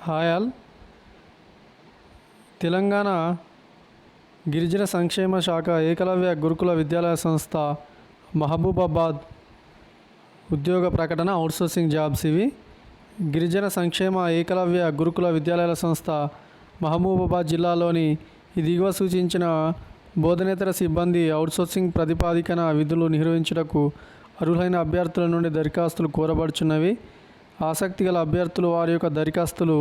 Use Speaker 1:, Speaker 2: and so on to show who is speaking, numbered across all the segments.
Speaker 1: Hi all. Telangana గిరిజన సంక్షేమ శాఖ ఏకలవ్య గురుకుల విద్యాలయ సంస్థ మహబూబాబాద్ ఉద్యోగ ప్రకటన అవుట్సోర్సింగ్ జాబ్స్ ఇవి. గిరిజన సంక్షేమ ఏకలవ్య గురుకుల విద్యాలయాల సంస్థ మహబూబాబాద్ జిల్లాలోని ఈ దిగువ సూచించిన బోధనేతర సిబ్బంది అవుట్సోర్సింగ్ ప్రతిపాదికన విధులు నిర్వహించుటకు అర్హులైన అభ్యర్థుల నుండి దరఖాస్తులు కోరబడుచున్నవి. ఆసక్తి గల అభ్యర్థులు వారి యొక్క దరఖాస్తులు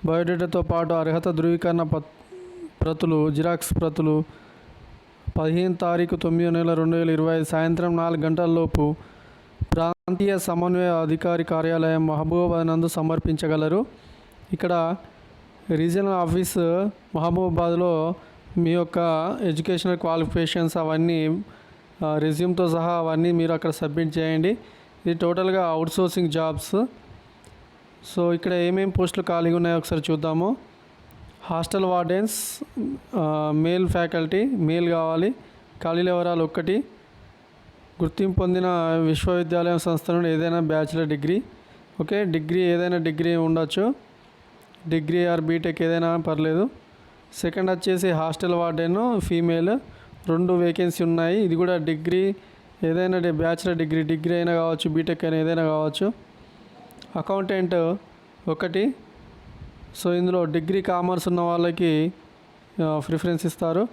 Speaker 1: బయోడేటాతో పాటు అర్హత ధృవీకరణ ప్రతులు జిరాక్స్ ప్రతులు 15/9/2025 సాయంత్రం 4 గంటలలోపు ప్రాంతీయ సమన్వయ అధికారి కార్యాలయం మహబూబాబాద్ నందు సమర్పించగలరు. ఇక్కడ రీజనల్ ఆఫీస్ మహబూబాబాద్లో మీ యొక్క ఎడ్యుకేషనల్ క్వాలిఫికేషన్స్ అవన్నీ రెజ్యూమ్తో సహా అవన్నీ మీరు అక్కడ సబ్మిట్ చేయండి. ఇది టోటల్గా అవుట్సోర్సింగ్ జాబ్స్. సో ఇక్కడ ఏమేమి పోస్టులు ఖాళీగా ఉన్నాయో ఒకసారి చూద్దాము. Hostel wardens, male faculty, male కావాలి. ఖాళీల వివరాలు 1, గుర్తింపు పొందిన విశ్వవిద్యాలయం సంస్థ నుండి ఏదైనా బ్యాచిలర్ డిగ్రీ, ఓకే, డిగ్రీ ఏదైనా డిగ్రీ ఉండొచ్చు, డిగ్రీ ఆర్ బీటెక్ ఏదైనా పర్లేదు. సెకండ్ వచ్చేసి హాస్టల్ వార్డెన్ ఫీమేల్, 2 వేకెన్సీ ఉన్నాయి. ఇది కూడా డిగ్రీ ఏదైనా బ్యాచిలర్ డిగ్రీ అయినా కావచ్చు, బీటెక్ అయినా ఏదైనా కావచ్చు. అకౌంటెంట్ 1. సో ఇందులో డిగ్రీ కామర్స్ ఉన్న వాళ్ళకి ప్రిఫరెన్స్ ఇస్తారు.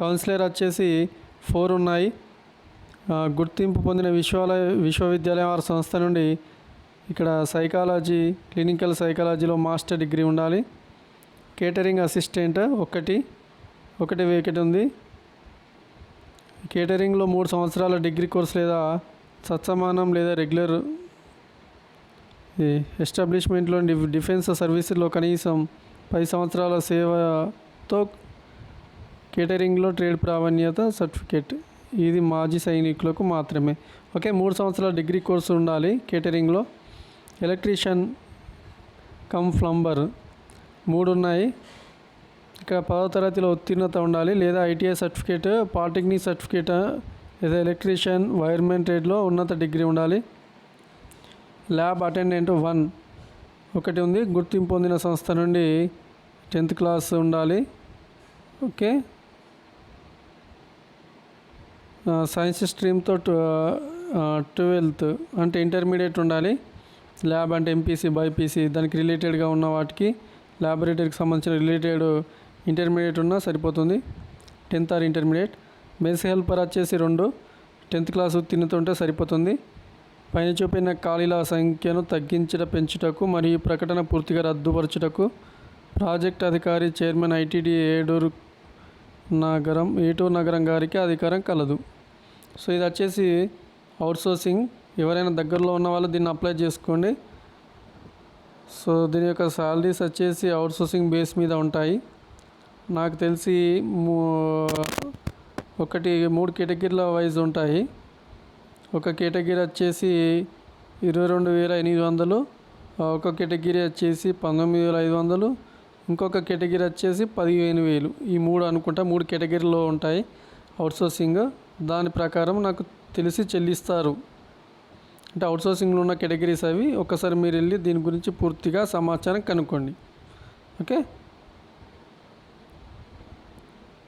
Speaker 1: కౌన్సిలర్ వచ్చేసి 4 ఉన్నాయి. గుర్తింపు పొందిన విశ్వవిద్యాలయం వారి సంస్థ నుండి ఇక్కడ సైకాలజీ, క్లినికల్ సైకాలజీలో మాస్టర్ డిగ్రీ ఉండాలి. కేటరింగ్ అసిస్టెంట్ 1 వేకెంట్ ఉంది. కేటరింగ్లో 3 సంవత్సరాల డిగ్రీ కోర్స్ లేదా సత్సమానం లేదా రెగ్యులర్ ఎస్టాబ్లిష్మెంట్లో డిఫెన్స్ సర్వీసులో కనీసం 10 సంవత్సరాల సేవతో కేటరింగ్లో ట్రేడ్ ప్రావీణ్యత సర్టిఫికేట్. ఇది మాజీ సైనికులకు మాత్రమే. ఓకే, 3 సంవత్సరాల డిగ్రీ కోర్సు ఉండాలి కేటరింగ్లో. ఎలక్ట్రీషియన్ కమ్ ప్లంబర్ 3 ఉన్నాయి. ఇక్కడ 10వ తరగతిలో ఉత్తీర్ణత ఉండాలి లేదా ఐటీఐ సర్టిఫికేట్, పాలిటెక్నిక్ సర్టిఫికేట్ లేదా ఎలక్ట్రీషియన్, వైర్మెన్ ట్రేడ్లో ఉన్నత డిగ్రీ ఉండాలి. ల్యాబ్ అటెండెంట్ 1 ఉంది. గుర్తింపు పొందిన సంస్థ నుండి 10th క్లాస్ ఉండాలి. ఓకే, సైన్స్ స్ట్రీమ్తో 12th అంటే ఇంటర్మీడియట్ ఉండాలి. ల్యాబ్ అంటే ఎంపీసీ, బైపీసీ దానికి రిలేటెడ్గా ఉన్న వాటికి ల్యాబొరేటరీకి సంబంధించిన రిలేటెడ్ ఇంటర్మీడియట్ ఉన్నా సరిపోతుంది. 10th are intermediate. Mess helper వచ్చేసి 2, 10th క్లాస్ ఉత్తీర్ణత ఉంటే సరిపోతుంది. పైన చూపిన ఖాళీల సంఖ్యను పెంచుటకు మరియు ప్రకటన పూర్తిగా రద్దుపరచుటకు ప్రాజెక్ట్ అధికారి చైర్మన్ ఐటీడీ ఏటూరు నగరం గారికి అధికారం కలదు. సో ఇది వచ్చేసి అవుట్సోర్సింగ్. ఎవరైనా దగ్గరలో ఉన్న వాళ్ళు దీన్ని అప్లై చేసుకోండి. సో దీని యొక్క శాలరీస్ వచ్చేసి అవుట్సోర్సింగ్ బేస్ మీద ఉంటాయి. నాకు తెలిసి 3 కేటగిరీల వైజ్ ఉంటాయి. ఒక కేటగిరీ వచ్చేసి 22,800, ఒక కేటగిరీ వచ్చేసి 19,500, ఇంకొక కేటగిరీ వచ్చేసి 15,000. ఈ 3 అనుకుంటా 3 కేటగిరీలో ఉంటాయి అవుట్సోర్సింగ్. దాని ప్రకారం నాకు తెలిసి చెల్లిస్తారు. అంటే అవుట్సోర్సింగ్లో ఉన్న కేటగిరీస్ అవి. ఒకసారి మీరు వెళ్ళి దీని గురించి పూర్తిగా సమాచారం కనుక్కోండి. ఓకే.